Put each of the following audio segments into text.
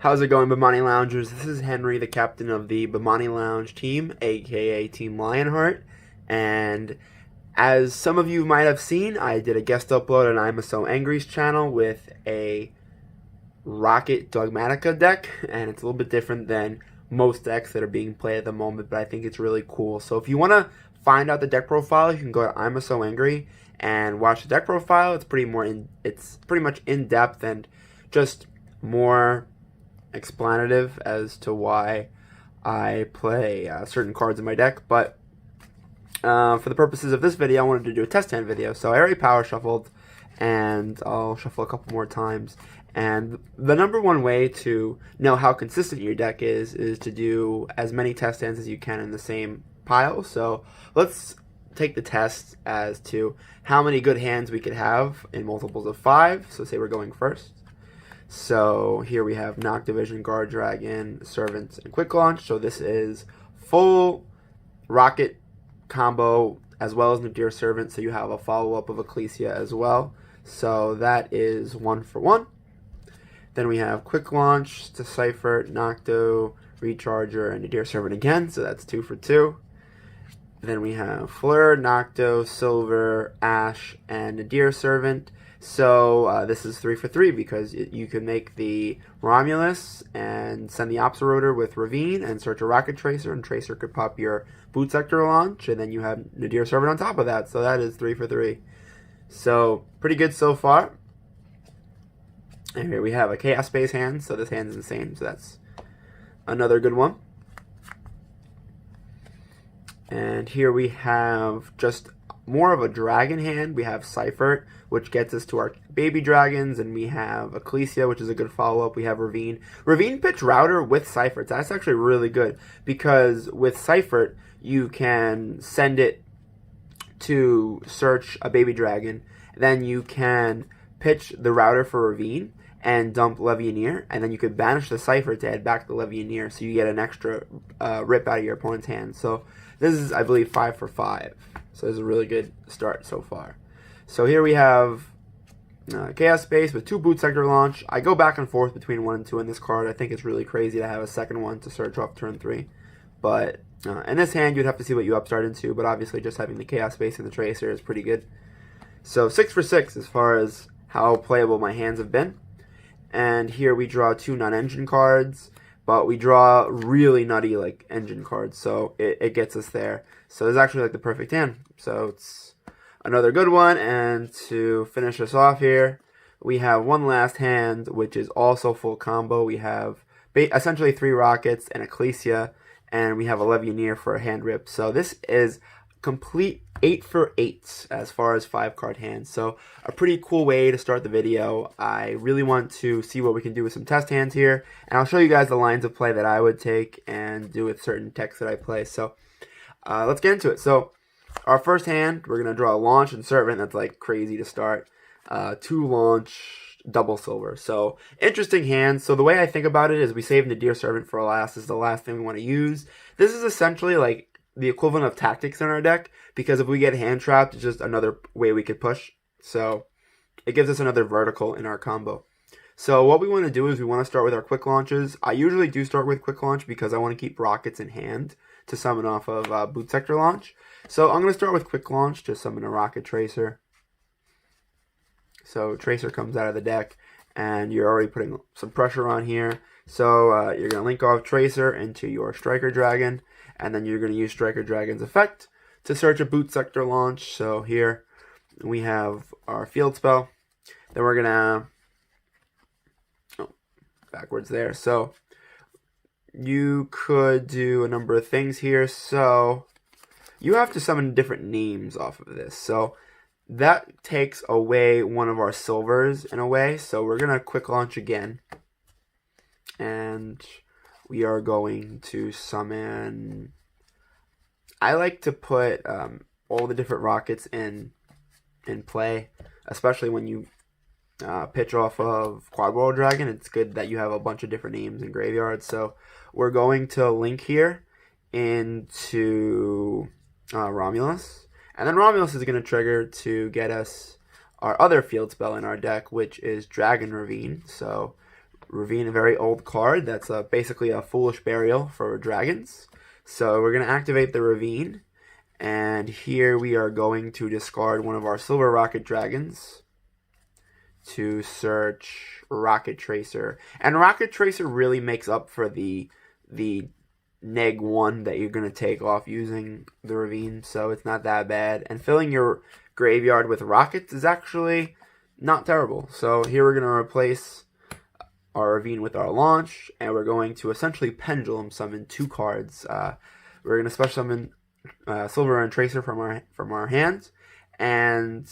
How's it going, Bomani Loungers? This is Henry, the captain of the Bomani Lounge team, aka Team Lionheart. And as some of you might have seen, I did a guest upload on I'm So Angry's channel with a Rokket Dogmatika deck, and it's a little bit different than most decks that are being played at the moment, but I think it's really cool. So if you want to find out the deck profile, you can go to I'm So Angry and watch the deck profile. It's pretty much in depth and just more explanative as to why I play certain cards in my deck. But for the purposes of this video, I wanted to do a test hand video. So I already power shuffled, and I'll shuffle a couple more times. And the number one way to know how consistent your deck is to do as many test hands as you can in the same pile. So let's take the test as to how many good hands we could have in multiples of 5. So say we're going first. So here we have Knock Division, Guard Dragon, Servant, and Quick Launch. So this is full Rokket combo as well as Nadir Servant. So you have a follow-up of Ecclesia as well. So that is 1 for 1. Then we have Quick Launch, Decipher, Nocto, Recharger, and Nadir Servant again. So that's 2 for 2. Then we have Fleur, Nocto, Silver, Ash, and Nadir Servant. So this is 3 for 3 because you can make the Romulus and send the Opsa Rotor with Ravine and search a Rocket Tracer, and Tracer could pop your Boot Sector launch, and then you have Nadir Servant on top of that. So that is 3 for 3. So pretty good so far. And here we have a Chaos Space hand, so this hand's insane, so that's another good one. And here we have just more of a dragon hand. We have Seifert, which gets us to our baby dragons, and we have Ecclesia, which is a good follow-up. We have Ravine. Ravine pitch Router with Seifert. That's actually really good because with Seifert, you can send it to search a baby dragon. Then you can pitch the Router for Ravine and dump Levianeer, and then you could banish the Seifert to add back the Levianeer, so you get an extra rip out of your opponent's hand. So this is, I believe, 5 for 5. So this is a really good start so far. So here we have Chaos Space with 2 Boot Sector launch. I go back and forth between 1 and 2 in this card. I think it's really crazy to have a second one to search off turn 3. But in this hand, you'd have to see what you upstart into, but obviously just having the Chaos Space and the Tracer is pretty good. So 6 for 6 as far as how playable my hands have been. And here we draw 2 non-engine cards, but we draw really nutty like engine cards, so it gets us there. So it's actually like the perfect hand. So it's another good one. And to finish us off here, we have one last hand, which is also full combo. We have essentially 3 Rockets and Ecclesia, and we have a Levianeer for a hand rip. So this is complete 8 for 8 as far as 5-card hands. So a pretty cool way to start the video. I really want to see what we can do with some test hands here, and I'll show you guys the lines of play that I would take and do with certain decks that I play. So let's get into it. So our first hand, we're going to draw a Launch and Servant. That's like crazy to start. 2 Launch, double Silver. So interesting hand. So the way I think about it is we save Nadir Servant for last. This is the last thing we want to use. This is essentially like the equivalent of tactics in our deck, because if we get hand trapped, it's just another way we could push. So it gives us another vertical in our combo. So what we want to do is we want to start with our quick launches. I usually do start with quick launch because I want to keep Rockets in hand to summon off of Boot Sector launch. So I'm going to start with quick launch to summon a Rocket Tracer. So Tracer comes out of the deck, and you're already putting some pressure on here. So you're going to link off Tracer into your Striker Dragon, and then you're going to use Striker Dragon's effect to search a Boot Sector launch. So here we have our field spell. Then we're going to... backwards there. So you could do a number of things here. So you have to summon different names off of this. So that takes away one of our silvers in a way. So we're going to quick launch again. And we are going to summon... I like to put all the different Rockets in play, especially when you pitch off of Quad World Dragon. It's good that you have a bunch of different names in graveyards. So we're going to link here into Romulus. And then Romulus is going to trigger to get us our other field spell in our deck, which is Dragon Ravine. So Ravine, a very old card. That's basically a foolish burial for dragons. So we're going to activate the Ravine. And here we are going to discard one of our Silver Rocket Dragons to search Rocket Tracer. And Rocket Tracer really makes up for the -1 that you're going to take off using the Ravine, so it's not that bad. And filling your graveyard with rockets is actually not terrible. So here we're going to replace our Ravine with our launch, and we're going to essentially pendulum summon 2 cards. We're going to special summon Silver and Tracer from our hands, and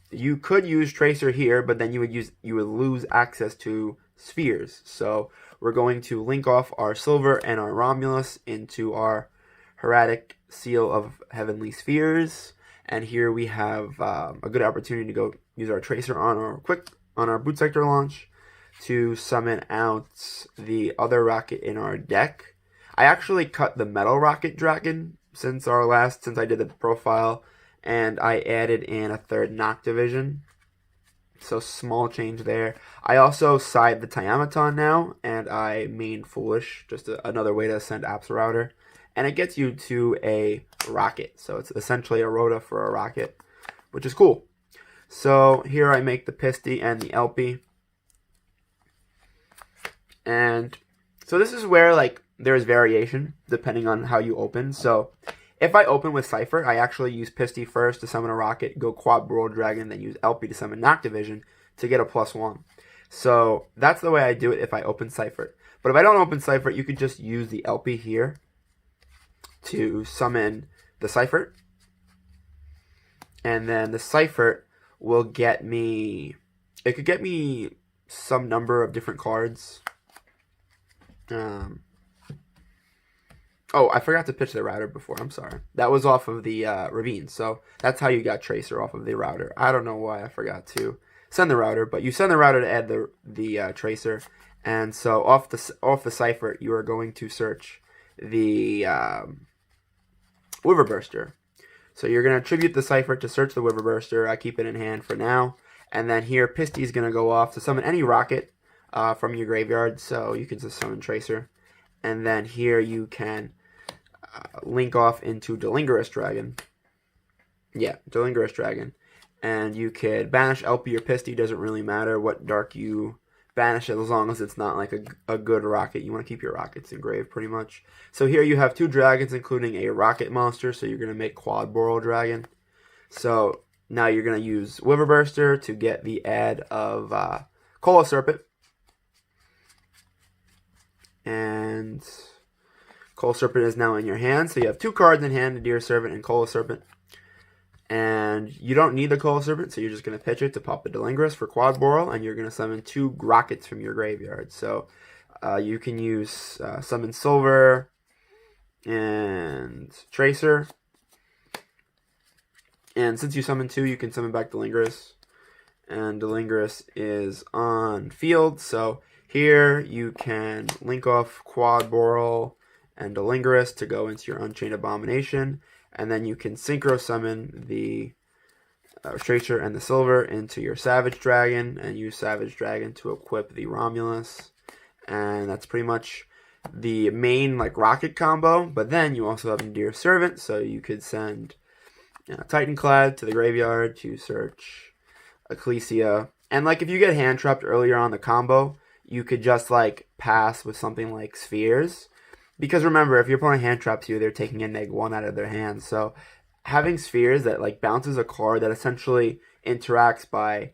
you could use Tracer here, but then you would lose access to spheres. So we're going to link off our Silver and our Romulus into our Hieratic Seal of Heavenly Spheres, and here we have a good opportunity to go use our Tracer on our Boot Sector launch to summon out the other rocket in our deck. I actually cut the Metal Rocket Dragon since I did the profile, and I added in a 3rd Noctivision. So small change there. I also side the Tiamaton now, and I main Foolish, just another way to send Apps Router. And it gets you to a rocket. So it's essentially a Rota for a rocket, which is cool. So here I make the Pisty and the Elpie. And so this is where there's variation depending on how you open. So if I open with Cypher, I actually use Pisty first to summon a rocket, go Quad Burrow Dragon, then use Elpie to summon Noctivision to get a +1. So that's the way I do it if I open Cypher. But if I don't open Cypher, you could just use the Elpie here to summon the Cypher. And then the Cypher will get me... It could get me some number of different cards. Oh, I forgot to pitch the router before. I'm sorry. That was off of the Ravine. So that's how you got Tracer off of the router. I don't know why I forgot to send the router, but you send the router to add the Tracer. And so off the Cypher, you are going to search the Wyverburster. So you're going to attribute the Cypher to search the Wyverburster. I keep it in hand for now. And then here, Pisty is going to go off to summon any rocket from your graveyard. So you can just summon Tracer. And then here you can link off into Delingerous Dragon. Yeah, Delingerous Dragon. And you could banish Elpie or Pisty. Doesn't really matter what dark you banish it, as long as it's not like a good rocket. You want to keep your rockets engraved pretty much. So here you have 2 dragons, including a rocket monster. So you're going to make Quad Burrow Dragon. So now you're going to use Wyverburster to get the add of Cola Serpent. And Coal Serpent is now in your hand. So you have 2 cards in hand, the Deer Servant and Coal Serpent. And you don't need the Coal Serpent, so you're just going to pitch it to pop the Delingerous for Quad Burrow, and you're going to summon 2 rockets from your graveyard. So you can use Summon Silver and Tracer. And since you summon 2, you can summon back Delingerous. And Delingerous is on field, so here you can link off Quad Burrow and Delingerous to go into your Unchained Abomination, and then you can Synchro Summon the Tracer and the Silver into your Savage Dragon, and use Savage Dragon to equip the Romulus. And that's pretty much the main rocket combo, but then you also have Deer Servant, so you could send Titanclad to the graveyard to search Ecclesia. And if you get hand trapped earlier on the combo, you could just pass with something like Spheres. Because remember, if your opponent hand traps you, they're taking a -1 out of their hands. So having Spheres that bounces a card that essentially interacts by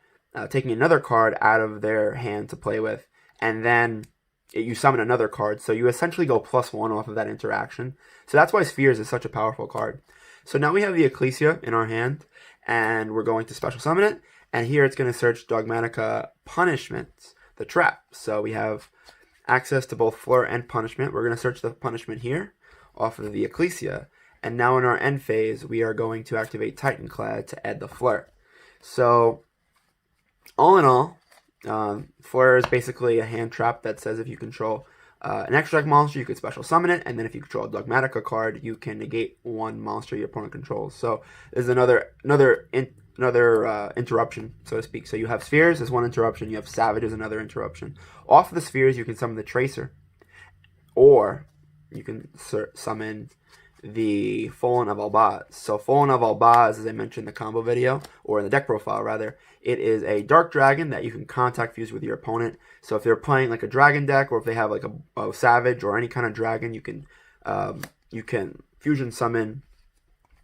taking another card out of their hand to play with, and then you summon another card. So you essentially go +1 off of that interaction. So that's why Spheres is such a powerful card. So now we have the Ecclesia in our hand, and we're going to special summon it. And here it's going to search Dogmatika Punishment, the trap. So we have access to both Fleur and Punishment. We're going to search the Punishment here off of the Ecclesia. And now in our end phase, we are going to activate Titanclad to add the Fleur. So all in all, Fleur is basically a hand trap that says if you control an extract monster, you could special summon it, and then if you control a Dogmatika card, you can negate 1 monster your opponent controls. So there's another interruption, so to speak. So you have spheres as one interruption, you have savage as another interruption. Off the spheres, you can summon the tracer, or you can summon the Fallen of Albaz. So Fallen of Albaz, as I mentioned in the combo video, or in the deck profile rather, it is a dark dragon that you can contact fuse with your opponent. So if they're playing like a dragon deck, or if they have like a savage or any kind of dragon, you can fusion summon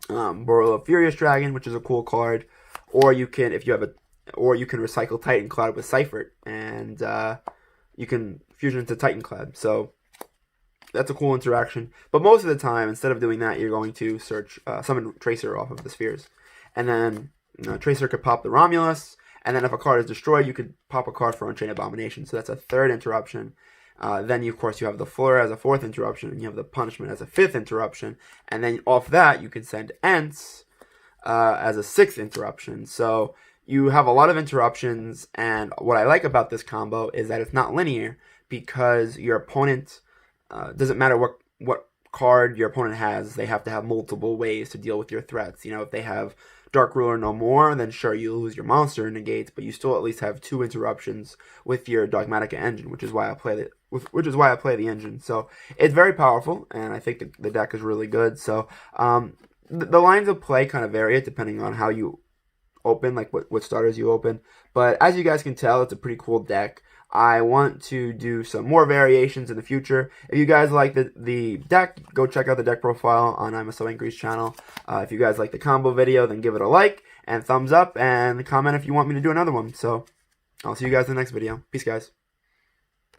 Burrow of Furious Dragon, which is a cool card, or you can recycle Titan Cloud with Seifert, and you can fusion into Titan Cloud. So that's a cool interaction. But most of the time, instead of doing that, you're going to summon Tracer off of the spheres, and then Tracer could pop the Romulus, and then if a card is destroyed, you could pop a card for Unchained Abomination. So that's a third interruption. Then, of course, you have the Flora as a fourth interruption, and you have the Punishment as a fifth interruption. And then off that, you can send Ents as a sixth interruption. So you have a lot of interruptions, and what I like about this combo is that it's not linear, because your opponent, doesn't matter what card your opponent has, they have to have multiple ways to deal with your threats. If they have Dark Ruler no more, then sure, you lose your monster negates, but you still at least have 2 interruptions with your Dogmatika engine, which is why I play the engine. So it's very powerful, and I think the deck is really good. So the lines of play kind of vary depending on how you open, like what starters you open. But as you guys can tell, it's a pretty cool deck. I want to do some more variations in the future. If you guys like the deck, go check out the deck profile on I'm So Angry's channel. If you guys like the combo video, then give it a like and thumbs up, and comment if you want me to do another one. So I'll see you guys in the next video. Peace, guys.